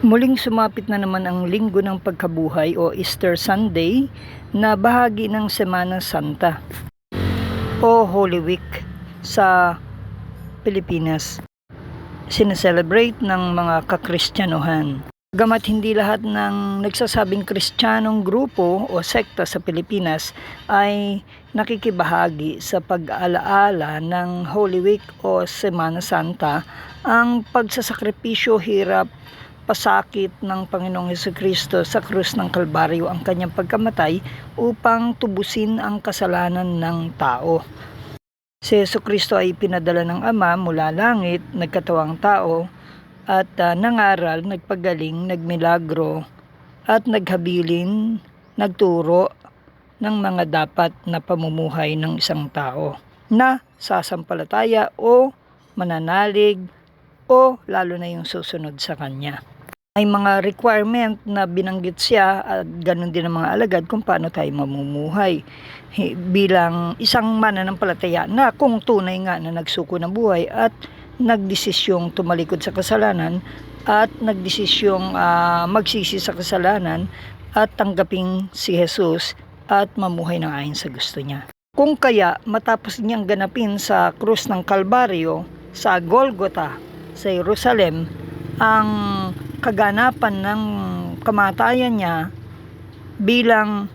Muling sumapit na naman ang Linggo ng Pagkabuhay o Easter Sunday na bahagi ng Semana Santa o Holy Week sa Pilipinas. Sineselebrate ng mga kakristyanuhan. Bagamat hindi lahat ng nagsasabing kristyanong grupo o sekta sa Pilipinas ay nakikibahagi sa pag-aalaala ng Holy Week o Semana Santa, ang pagsasakripisyo, hirap, pasakit ng Panginoong Hesukristo sa krus ng Kalbaryo, ang kanyang pagkamatay upang tubusin ang kasalanan ng tao. Si Hesukristo ay pinadala ng Ama mula langit, nagkatawang tao, at nangaral, nagpagaling, nagmilagro, at naghabilin, nagturo ng mga dapat na pamumuhay ng isang tao na sasampalataya o mananalig o lalo na yung susunod sa kanya. May mga requirement na binanggit siya at ganun din ang mga alagad kung paano tayo mamumuhay bilang isang mananampalataya na kung tunay nga na nagsuko ng buhay at nagdesisyong tumalikod sa kasalanan at nagdesisyong magsisi sa kasalanan at tanggaping si Jesus at mamuhay ng ayon sa gusto niya. Kung kaya matapos niyang ganapin sa krus ng Kalbaryo sa Golgotha sa Jerusalem ang kaganapan ng kamatayan niya bilang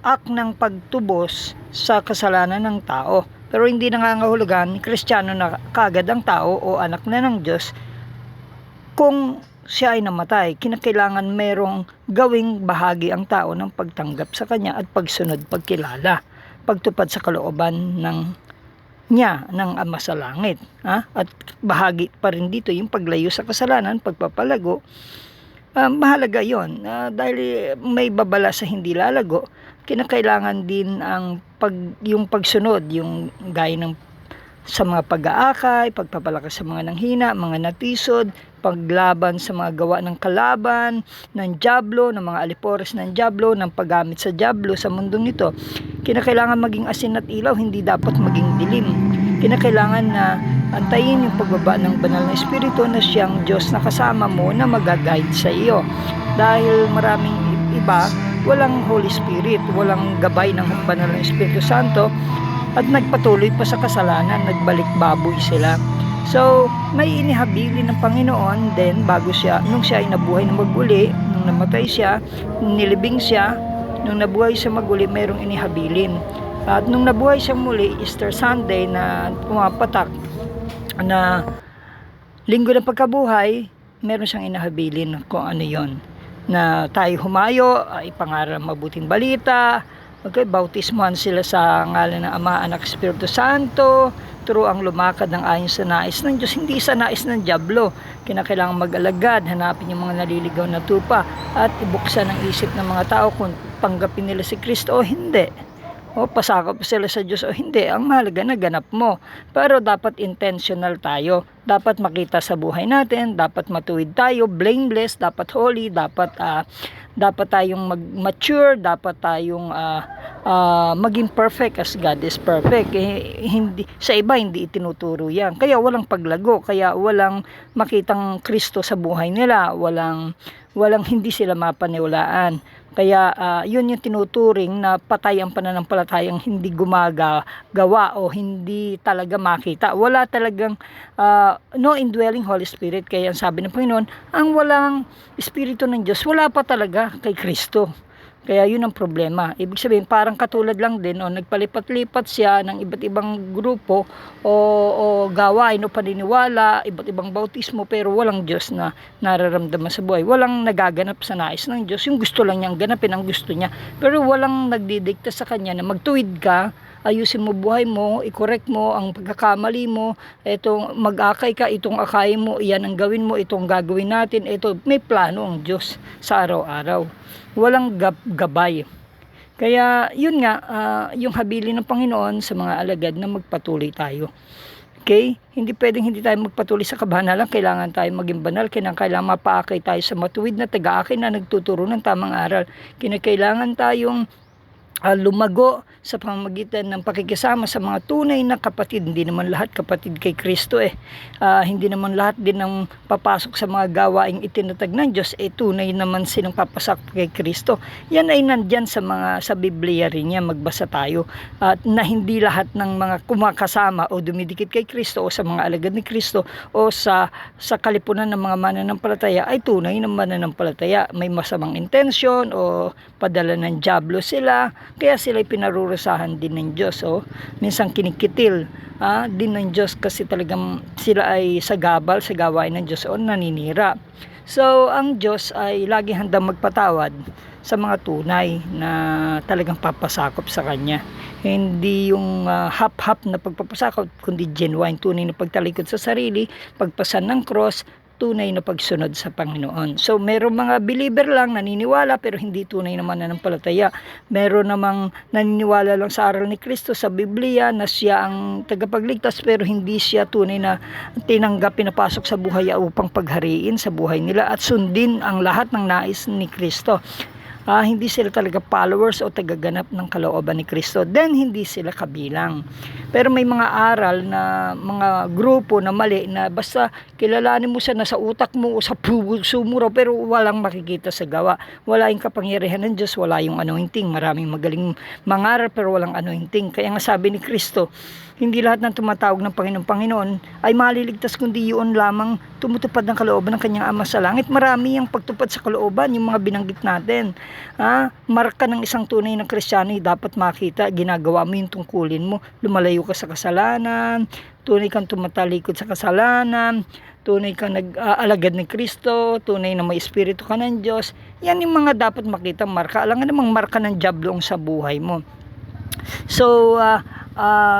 act ng pagtubos sa kasalanan ng tao. Pero hindi nangangahulugan Kristiyano na kagad ang tao o anak na ng Diyos. Kung siya ay namatay, kinakailangan merong gawing bahagi ang tao ng pagtanggap sa kanya at pagsunod, pagkilala, pagtupad sa kalooban ng Ama sa langit. At bahagi pa rin dito yung paglayo sa kasalanan, pagpapalago. Mahalaga yon dahil may babala sa hindi lalago. Kinakailangan din yung pagsunod, yung gaya ng sa mga pag-aakay, pagpapalakas sa mga nanghina, mga natisod, paglaban sa mga gawa ng kalaban, ng dyablo, ng mga alipores ng dyablo, ng paggamit sa dyablo sa mundong ito. Kinakailangan maging asin at ilaw, hindi dapat maging dilim. Kinakailangan na antayin yung pagbaba ng banal na espiritu na siyang Diyos na kasama mo na mag-guide sa iyo. Dahil maraming iba, walang Holy Spirit, walang gabay ng banal na Espiritu Santo, at nagpatuloy pa sa kasalanan, nagbalik baboy sila. So, may inihabilin ng Panginoon din bago nung siya ay nabuhay na maguli, nung namatay siya, nilibing siya, nung nabuhay siya maguli, mayroong inihabilin. At nung nabuhay siya muli, Easter Sunday na pumapatak na Linggo ng Pagkabuhay, meron siyang inihabilin kung ano yon, na tayo humayo, ipangaral mabuting balita. Okay, bautismuhan sila sa ngalan ng Ama, Anak, Espiritu Santo. Turo ang lumakad ng ayon sa nais ng Diyos, hindi sa nais ng dyablo. Kinakailangan mag-alagad, hanapin yung mga naliligaw na tupa at ibuksan ang isip ng mga tao kung tanggapin nila si Kristo o hindi. O pasakop sila sa Diyos o hindi. Ang mahalaga na ganap mo. Pero dapat intentional tayo. Dapat makita sa buhay natin, dapat matuwid tayo, blameless, dapat holy, dapat tayong mag-mature, dapat tayong maging perfect as God is perfect. Hindi, sa iba hindi itinuturo yan. Kaya walang paglago, kaya walang makitang Kristo sa buhay nila, walang hindi sila mapaniwalaan. Kaya yun yung tinuturing na patay ang pananampalatayang hindi gumagawa o hindi talaga makita. Wala talagang no indwelling Holy Spirit. Kaya ang sabi ng Panginoon, ang walang Espiritu ng Diyos, wala pa talaga kay Kristo. Kaya yun ang problema. Ibig sabihin, parang katulad lang din, nagpalipat-lipat siya ng iba't ibang grupo o gawain o paniniwala, iba't ibang bautismo, pero walang Diyos na nararamdaman sa buhay. Walang nagaganap sa nais ng Diyos. Yung gusto lang niyang ganapin ang gusto niya. Pero walang nagdidikta sa kanya na magtuwid ka, ayusin mo buhay mo, i-correct mo ang pagkakamali mo, itong mag-akay ka, itong akayin mo, iyan ang gawin mo, itong gagawin natin, ito, may plano ang Diyos sa araw-araw. Walang gabay. Kaya yun nga, yung habilin ng Panginoon sa mga alagad na magpatuloy tayo. Okay? Hindi pwedeng hindi tayo magpatuloy sa kabanalan. Kailangan tayo maging banal. Kailangan mapaakay tayo sa matuwid na taga-akay na nagtuturo ng tamang aral. Kinakailangan tayong lumago sa pamamagitan ng pakikisama sa mga tunay na kapatid. Hindi naman lahat kapatid kay Kristo hindi naman lahat din ng papasok sa mga gawaing itinatag ng Diyos tunay naman silang papasok kay Kristo. Yan ay nandyan sa Biblia rin yan, magbasa tayo. At na hindi lahat ng mga kumakasama o dumidikit kay Kristo o sa mga alagad ni Kristo o sa kalipunan ng mga mananampalataya ay tunay na mananampalataya. May masamang intensyon o padala ng dyablo sila, kaya sila pinarurusahan din ng Diyos. Minsan kinikitil din ng Diyos kasi talagang sila ay sagabal sa gawain ng Diyos o naninira. So ang Diyos ay lagi handang magpatawad sa mga tunay na talagang papasakop sa Kanya. Hindi yung hap-hap na pagpapasakop, kundi genuine, tunay na pagtalikod sa sarili, pagpasan ng cross, tunay na pagsunod sa Panginoon. So meron mga believer lang naniniwala pero hindi tunay na mananampalataya. Meron namang naniniwala lang sa aral ni Kristo sa Biblia na siya ang tagapagligtas pero hindi siya tunay na tinanggap, pinapasok sa buhay upang paghariin sa buhay nila at sundin ang lahat ng nais ni Kristo. Hindi sila talaga followers o tagaganap ng kalooban ni Kristo, then hindi sila kabilang. Pero may mga aral na mga grupo na mali na basta kilalanin mo siya na sa utak mo o sa puso mo pero walang makikita sa gawa. Wala yung kapangyarihan ng Diyos, wala yung anointing. Maraming magaling mangaral pero walang anointing. Kaya nga sabi ni Kristo, hindi lahat ng tumatawag ng Panginoon ay maliligtas kundi yun lamang tumutupad ng kalooban ng kanyang Ama sa langit. Marami yung pagtupad sa kalooban, yung mga binanggit natin. Marka ng isang tunay na Kristiyano dapat makita, ginagawa mo yung tungkulin mo, lumalayo ka sa kasalanan, tunay kang tumatalikod sa kasalanan, tunay kang nag-aalagad ni Kristo, tunay na may espiritu ka ng Diyos. Yan yung mga dapat makita marka. Alam nga namang marka ng diablo sa buhay mo. So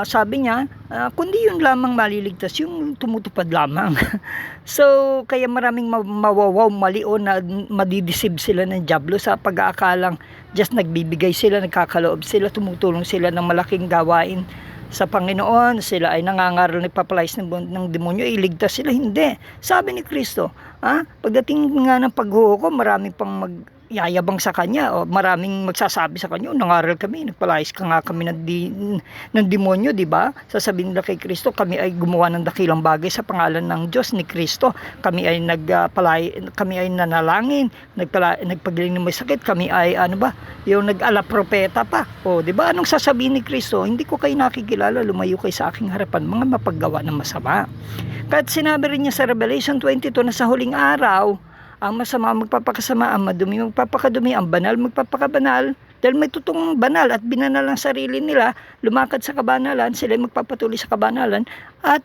sabi niya, kundi yun lamang maliligtas, yung tumutupad lamang. So kaya maraming mawawaw, malio na madidisib sila ng diablo sa pag-aakalang just nagbibigay sila, nagkakaloob sila, tumutulong sila ng malaking gawain sa Panginoon, sila ay nangangaral, nagpapalayas ng demonyo, iligtas sila. Hindi. Sabi ni Kristo, pagdating nga ng paghuhukom, marami pang yayabang sa Kanya o maraming magsasabi sa Kanya, nangaral kami, nagpalayas ka nga kami ng demonyo, di ba? Sasabihin nila kay Kristo, kami ay gumawa ng dakilang bagay sa pangalan ng Diyos ni Kristo. Kami ay kami ay nanalangin, nagpagaling ng may sakit, kami ay yung nag-ala propeta pa. O, di ba? Anong sasabihin ni Kristo? Hindi ko kayo nakikilala, lumayo kayo sa aking harapan, mga mapaggawa ng masama. Kahit sinabi rin niya sa Revelation 22 na sa huling araw, ang masama magpapakasama, ang madumi magpapakadumi, ang banal magpapakabanal. Dahil may tutong banal at binanal ang sarili nila, lumakad sa kabanalan, sila magpapatuloy sa kabanalan, at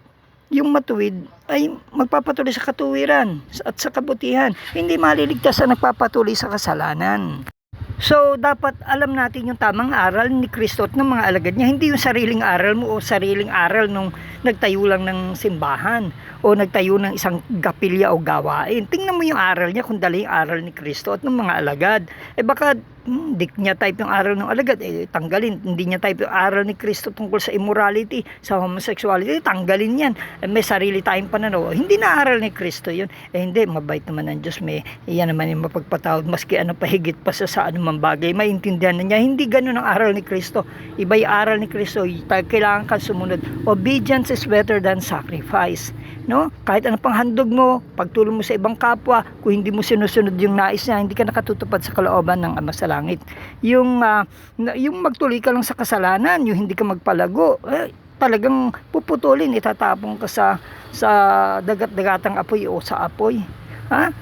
yung matuwid ay magpapatuloy sa katuwiran at sa kabutihan. Hindi maliligtas sa nagpapatuloy sa kasalanan. So dapat alam natin yung tamang aral ni Kristo at ng mga alagad niya, hindi yung sariling aral mo o sariling aral nung nagtayo lang ng simbahan o nagtayo ng isang gapilya o gawain. Tingnan mo yung aral niya kung dali yung aral ni Kristo at ng mga alagad. Baka hindi niya type yung aral ng alagad, tanggalin. Hindi niya type yung aral ni Kristo tungkol sa immorality, sa homosexuality, tanggalin yan. May sarili tayong pananaw. Hindi na aral ni Kristo yun. Hindi, mabait naman ng Diyos. Yan naman yung mapagpatawad, maski pahigit pa sa anumang bagay. Maintindihan na niya. Hindi ganun ang aral ni Kristo. Iba yung aral ni Kristo. Kailangan kang sumunod. Obedience is better than sacrifice. No? Kahit ano pang handog mo, pagtulong mo sa ibang kapwa, kung hindi mo sinusunod yung nais niya, hindi ka nakatutupad sa kalooban ng Ama sa langit. Yung magtuloy ka lang sa kasalanan, yung hindi ka magpalago, talagang puputulin, itatapong ka sa dagat-dagatang apoy o sa apoy.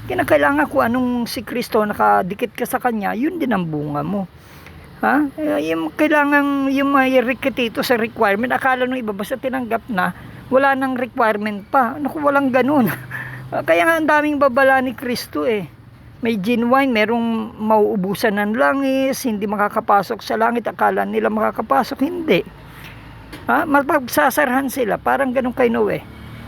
Kinakailangan kung anong si Kristo nakadikit ka sa Kanya, yun din ang bunga mo. Yung kailangan yung may requisito sa requirement, akala nung iba basta tinanggap na, wala nang requirement pa. Naku, walang ganun. Kaya nga ang daming babala ni Kristo May genuine, merong mauubusan ng langis, hindi makakapasok sa langit, akala nila makakapasok, hindi. Magpagsasarhan sila, parang ganun kay Noe.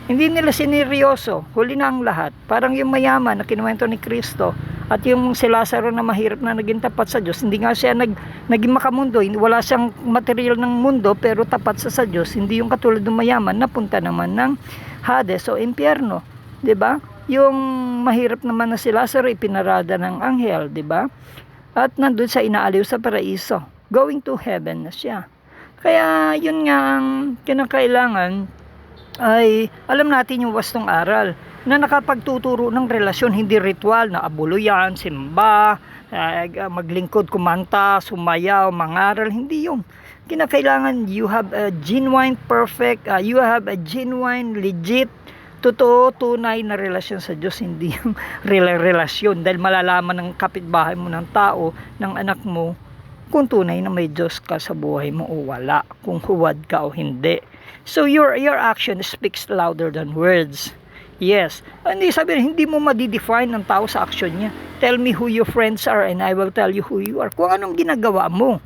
Hindi nila sineryoso, huli na ang lahat. Parang yung mayaman na kinuwento ni Kristo at yung si Lazaro na mahirap na naging tapat sa Diyos. Hindi nga siya naging makamundo, wala siyang material ng mundo pero tapat sa Diyos. Hindi yung katulad ng mayaman napunta naman ng Hades o impyerno, 'di ba? Yung mahirap naman na si Lazaro ipinarada ng anghel, 'di ba? At nandun sa inaaliw sa paraiso. going to heaven na siya. Kaya yun nga ang kinakailangan, ay alam natin yung wastong aral na nakapagtuturo ng relasyon, hindi ritual na abuluyan, simba, maglingkod, kumanta, sumayaw, mangaral. Hindi yun. Kinakailangan you have a genuine, perfect, you have a genuine, legit, totoo, tunay na relasyon sa Diyos, hindi yung relasyon dahil malalaman ng kapitbahay mo, ng tao, ng anak mo, kung tunay na may Diyos ka sa buhay mo o wala, kung huwad ka o hindi. So your action speaks louder than words. Yes, hindi sabihin, hindi mo madidefine ng tao sa action niya. Tell me who your friends are and I will tell you who you are. Kung anong ginagawa mo.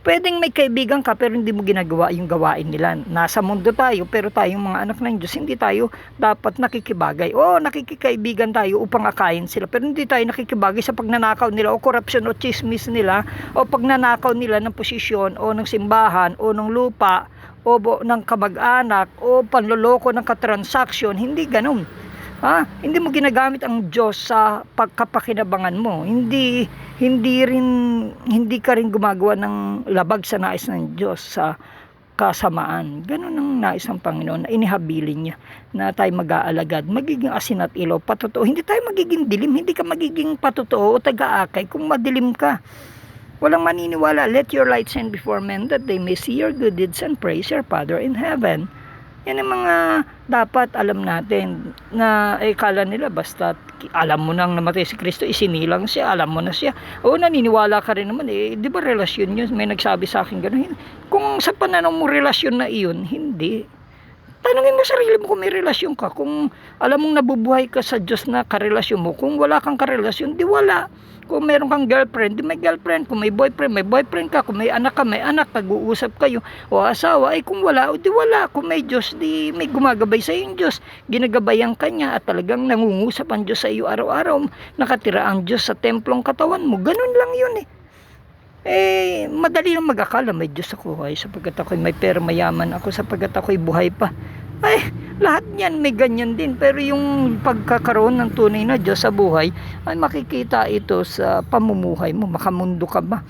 Pwedeng may kaibigan ka pero hindi mo ginagawa yung gawain nila. Nasa mundo tayo pero tayong mga anak ng Diyos, hindi tayo dapat nakikibagay. O nakikikaibigan tayo upang akayin sila pero hindi tayo nakikibagay sa pagnanakaw nila o korupsyon o chismis nila o pagnanakaw nila ng posisyon o ng simbahan o ng lupa o ng kamag-anak o panloloko ng katransaksyon. Hindi ganun. Hindi mo ginagamit ang Diyos sa pagkapakinabangan mo. Hindi ka rin gumagawa ng labag sa nais ng Diyos sa kasamaan. Ganun ang nais ng Panginoon na inihabilin niya na tayo mag-aalagad, magiging asin at ilaw, patotoo. Hindi tayo magiging dilim, hindi ka magiging patotoo o taga-akay kung madilim ka. Walang maniniwala. Let your light shine before men that they may see your good deeds and praise your Father in heaven. Yan ang mga dapat alam natin na kala nila basta alam mo nang namatay si Kristo, isinilang siya, alam mo na siya. O naniniwala ka rin naman, di ba relasyon yun? May nagsabi sa akin gano'n. Kung sa pananaw mo relasyon na iyon, hindi. Tanungin mo sarili mo kung may relasyon ka. Kung alam mong nabubuhay ka sa Diyos na karelasyon mo. Kung wala kang karelasyon, di wala. Kung meron kang girlfriend, di may girlfriend. Kung may boyfriend ka. Kung may anak ka, may anak. Nag-uusap kayo. O asawa, kung wala, di wala. Kung may Diyos, di may gumagabay sa iyo yung Diyos. Ginagabayan ka niya at talagang nangungusap ang Diyos sa iyo araw-araw. Nakatira ang Diyos sa templong katawan mo. Ganun lang yun madali lang mag-akala may Diyos ako sapagkat ako'y may pera, mayaman ako, sapagkat ako'y buhay pa. Lahat yan may ganyan din, pero yung pagkakaroon ng tunay na Diyos sa buhay ay makikita ito sa pamumuhay mo. Makamundo ka ba?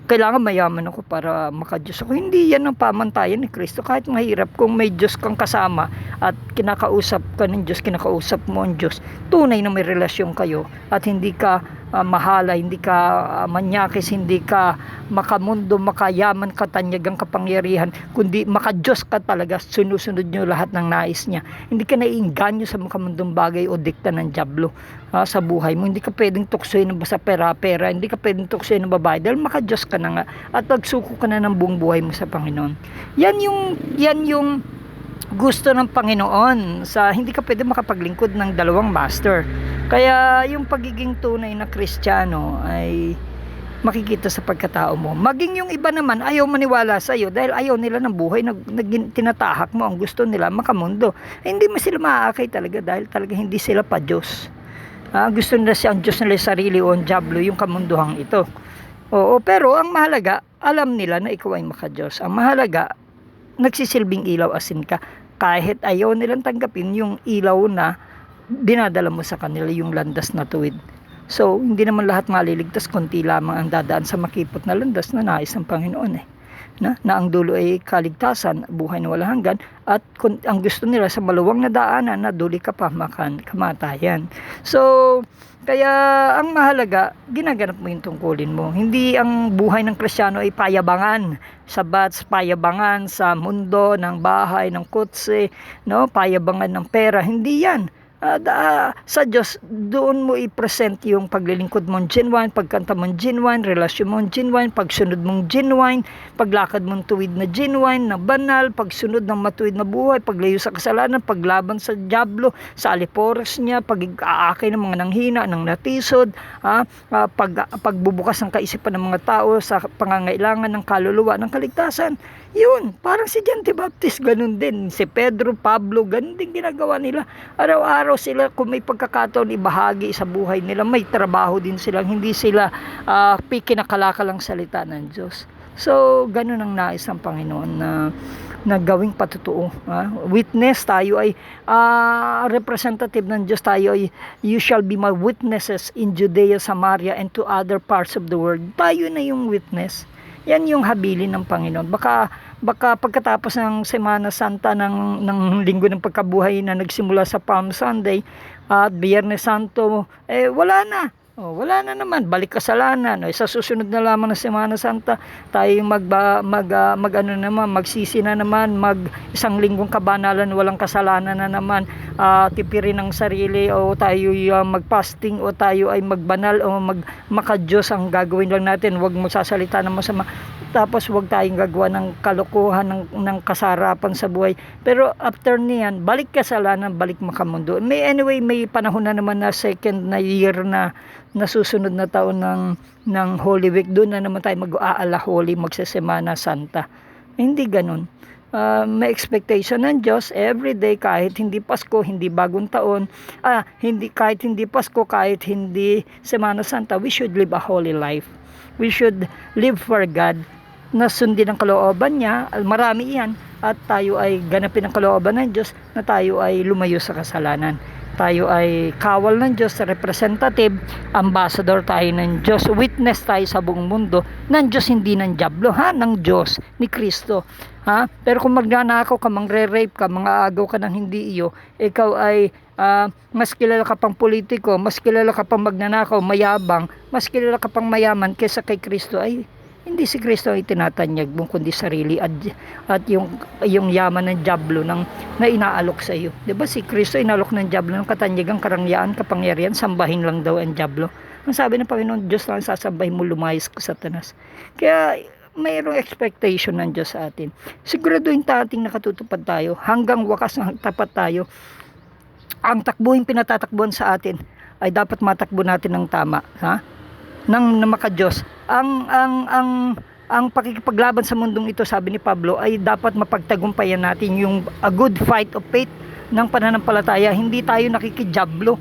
Kailangan mayaman ako para maka-Diyos ako. Hindi yan ang pamantayan ni Kristo. Kahit mahirap, kung may Diyos kang kasama at kinakausap ka ng Diyos, kinakausap mo ang Diyos, tunay na may relasyon kayo at hindi ka mahala, hindi ka manyakis, hindi ka makamundo, makayaman, katanyagang kapangyarihan, kundi maka-Diyos ka talaga, sinusunod nyo lahat ng nais niya. Hindi ka naiinganyo sa makamundong bagay o dikta ng dyablo sa buhay mo. Hindi ka pwedeng tuksoyin ng basta pera-pera, hindi ka pwedeng tuksoyin ng babae dahil maka-Diyos ka na nga at magsuko ka na ng buong buhay mo sa Panginoon. Yan yung gusto ng Panginoon sa hindi ka pwede makapaglingkod ng dalawang master. Kaya yung pagiging tunay na Kristiyano ay makikita sa pagkatao mo. Maging yung iba naman ayaw maniwala sa iyo dahil ayaw nila ng buhay na tinatahak mo. Ang gusto nila makamundo. Hindi mo sila maaakay talaga dahil talaga hindi sila pa Diyos. Gusto nila siya ang Diyos nila sarili o ang dyablo, yung kamunduhang ito. Pero ang mahalaga, alam nila na ikaw ay maka-Diyos. Ang mahalaga, nagsisilbing ilaw asin ka. Kahit ayaw nilang tanggapin yung ilaw na dinadala mo sa kanila, yung landas na tuwid. So, hindi naman lahat maliligtas, konti lamang ang dadaan sa makipot na landas na nais ng Panginoon na ang dulo ay kaligtasan, buhay na walang hanggan, at ang gusto nila sa maluwang na daanan na duli ka pa kamatayan. So, kaya ang mahalaga, ginaganap mo yung tungkulin mo. Hindi ang buhay ng Kristiyano ay payabangan sa bats, payabangan sa mundo, ng bahay, ng kotse, payabangan ng pera. Hindi yan. Sa Diyos, doon mo i-present yung paglilingkod mong genuine, pagkanta mong genuine, relasyon mong genuine, pagsunod mong genuine, paglakad mong tuwid na genuine, na banal, pagsunod ng matuwid na buhay, paglayo sa kasalanan, paglaban sa dyablo, sa alipores niya, pag-aakay ng mga nanghina, ng natisod, pagbubukas ng kaisipan ng mga tao sa pangangailangan ng kaluluwa, ng kaligtasan. Yun, parang si John the Baptist, ganun din. Si Pedro, Pablo, ganun din ginagawa nila. Araw-araw sila, kung may pagkakataon, ibahagi sa buhay nila. May trabaho din sila, hindi sila kinakalakalang salita ng Diyos. So, ganun ang nais ng Panginoon na gawing patutuo. Witness, tayo ay representative ng Diyos. Tayo ay, you shall be my witnesses in Judea, Samaria, and to other parts of the world. Tayo na yung witness. Yan yung habilin ng Panginoon. Baka pagkatapos ng Semana Santa ng linggo ng pagkabuhay na nagsimula sa Palm Sunday at Biyernes Santo, wala na. Wala na naman, balik kasalanan. Sa susunod na lamang na Semana Santa, tayo magsisi na naman, isang linggong kabanalan, walang kasalanan na naman, tipirin ang sarili, o tayo magpasting, o tayo ay magbanal, o makadiyos. Ang gagawin lang natin, huwag magsasalita ng masama. Tapos huwag tayong gagawa ng kalokohan, ng kasarapan sa buhay. Pero after niyan, balik kasalanan, balik makamundo. May panahon na naman na second na year na susunod na taon ng Holy Week. Doon na naman tayo mag-aala Holy, magsasemana Santa. Hindi ganun. May expectation ng Diyos every day, kahit hindi Pasko, hindi bagong taon, kahit hindi Pasko, kahit hindi Semana Santa, we should live a holy life. We should live for God, na sundin ang kalooban niya. Marami iyan, at tayo ay ganapin ang kalooban ng Diyos, na tayo ay lumayo sa kasalanan. Tayo ay kawal ng Diyos, representative, ambassador tayo ng Diyos, witness tayo sa buong mundo ng Diyos, hindi ng dyablo, ng Diyos, ni Kristo. Pero kung magnanakaw ka, mangre-rape ka, mangaagaw ka ng hindi iyo, ikaw ay mas kilala ka pang politiko, mas kilala ka pang magnanakaw, mayabang, mas kilala ka pang mayaman kaysa kay Kristo, ay hindi si Kristo ay tinatanyag mo, kundi sarili at yung yaman ng dyablo na inaalok sa iyo. 'Di ba si Kristo inalok ng dyablo ng katanyagan, karangyaan, kapangyarihan, sambahin lang daw ang dyablo. Ang sabi ng Panginoon, Diyos lang sasambahin mo, lumayas ka Satanas. Kaya mayroong expectation ng Diyos sa atin. Siguraduhin nating nakatutupad tayo hanggang wakas ng tapat tayo. Ang takbuhin pinatatakbuhan sa atin ay dapat matakbo natin ng tama, ng makadiyos. Ang pakikipaglaban sa mundong ito, sabi ni Pablo, ay dapat mapagtagumpayan natin yung a good fight of faith ng pananampalataya. Hindi tayo nakikidyablo.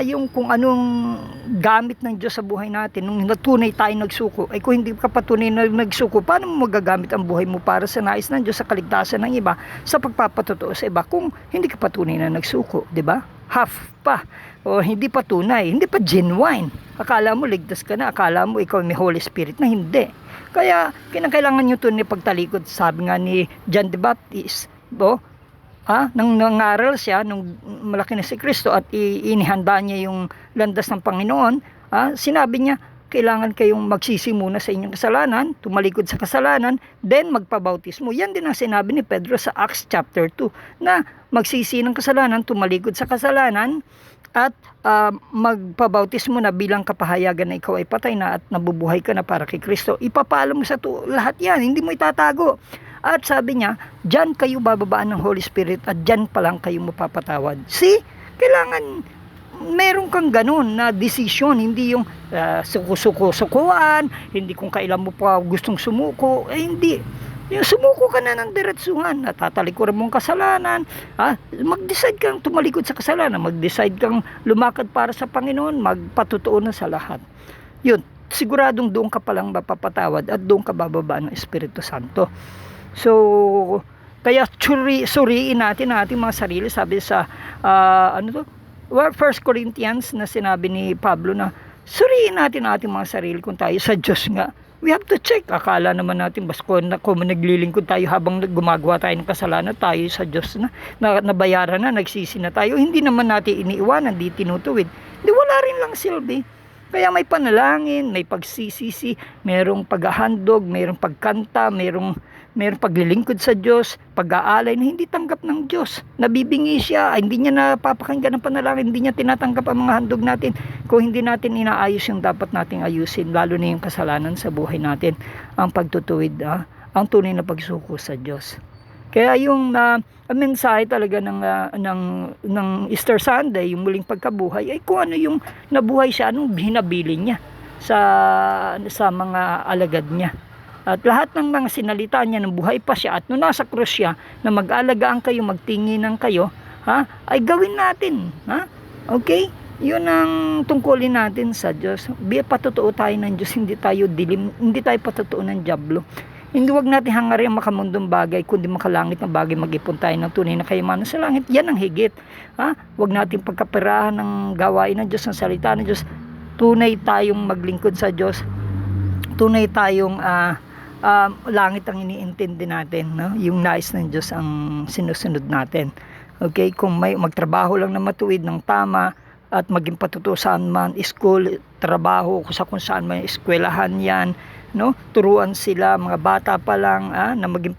Yung kung anong gamit ng Diyos sa buhay natin, nung tunay tayo nagsuko, ay kung hindi ka patunay na nagsuko, paano mo magagamit ang buhay mo para sa nais ng Diyos, sa kaligtasan ng iba, sa pagpapatotoo sa iba, kung hindi ka patunay na nagsuko, di ba? Half pa, o hindi pa tunay, hindi pa genuine. Akala mo ligtas ka na, akala mo ikaw may Holy Spirit, na hindi. Kaya kinakailangan nyo tunay pagtalikod. Sabi nga ni John the Baptist, nang nangaral siya nung malaki na si Kristo at inihanda niya yung landas ng Panginoon, sinabi niya, kailangan kayong magsisi muna sa inyong kasalanan, tumalikod sa kasalanan, then magpabautismo. Yan din ang sinabi ni Pedro sa Acts chapter 2, na magsisi ng kasalanan, tumalikod sa kasalanan, at magpabautismo na bilang kapahayagan na ikaw ay patay na at nabubuhay ka na para kay Kristo. Ipapalo mo sa lahat yan, hindi mo itatago. At sabi niya, diyan kayo bababaan ng Holy Spirit at diyan pa lang kayo mapapatawad. Kailangan meron kang ganun na decision, hindi yung suko-suko-sukuan, hindi kung kailan mo pa gustong sumuko, hindi. Yung sumuko ka na ng diretsuhan, natatalikuran mong kasalanan, mag-decide kang tumalikod sa kasalanan, mag-decide kang lumakad para sa Panginoon, magpatotoo na sa lahat. Yun, siguradong doon ka palang mapapatawad at doon ka bababaan ng Espiritu Santo. So, kaya suriin natin ang ating mga sarili. Sabi sa 1 Corinthians na sinabi ni Pablo na suriin natin ang ating mga sarili kung tayo sa Diyos nga. We have to check. Akala naman natin kung naglilingkod tayo habang gumagawa tayo ng kasalanan, tayo sa Diyos na nabayaran na, nagsisi na tayo. Hindi naman natin iniiwanan, hindi tinutuwid. Hindi, wala rin lang silbi. Kaya may panalangin, may pagsisisi, mayroong paghahandog, mayroong pagkanta, mayroong paglilingkod sa Diyos, pag-aalay na hindi tanggap ng Diyos. Nabibingi siya, hindi niya napapakinggan ng panalangin, hindi niya tinatanggap ang mga handog natin kung hindi natin inaayos yung dapat nating ayusin, lalo na yung kasalanan sa buhay natin, ang pagtutuwid, ang tunay na pagsuko sa Diyos. Kaya yung mensahe talaga ng Easter Sunday, yung muling pagkabuhay, ay kung ano yung nabuhay siya, anong hinabili niya sa mga alagad niya. At lahat ng mga sinalita niya nung buhay pa siya at nung nasa krus siya na mag-alagaan kayo, magtinginan kayo, ay gawin natin. Okay? Yun ang tungkulin natin sa Diyos. Patotoo tayo ng Diyos, hindi tayo dilim, hindi tayo patotoo ng dyablo. Hindi, wag natin hangarin ang makamundong bagay, kundi makalangit na bagay, mag-ipon tayo ng tunay na kayamanan sa langit. Yan ang higit. Wag natin pagkaperahan ng gawain ng Diyos, ng salita ng Diyos. Tunay tayong maglingkod sa Diyos. Tunay tayong langit ang iniintindi natin, no? Yung nais ng Diyos ang sinusunod natin. Okay, kung may magtrabaho lang na matuwid ng tama at maging patutusan man, school, trabaho, kung saan man eskwelahan yan, no? Turuan sila, mga bata pa lang na maging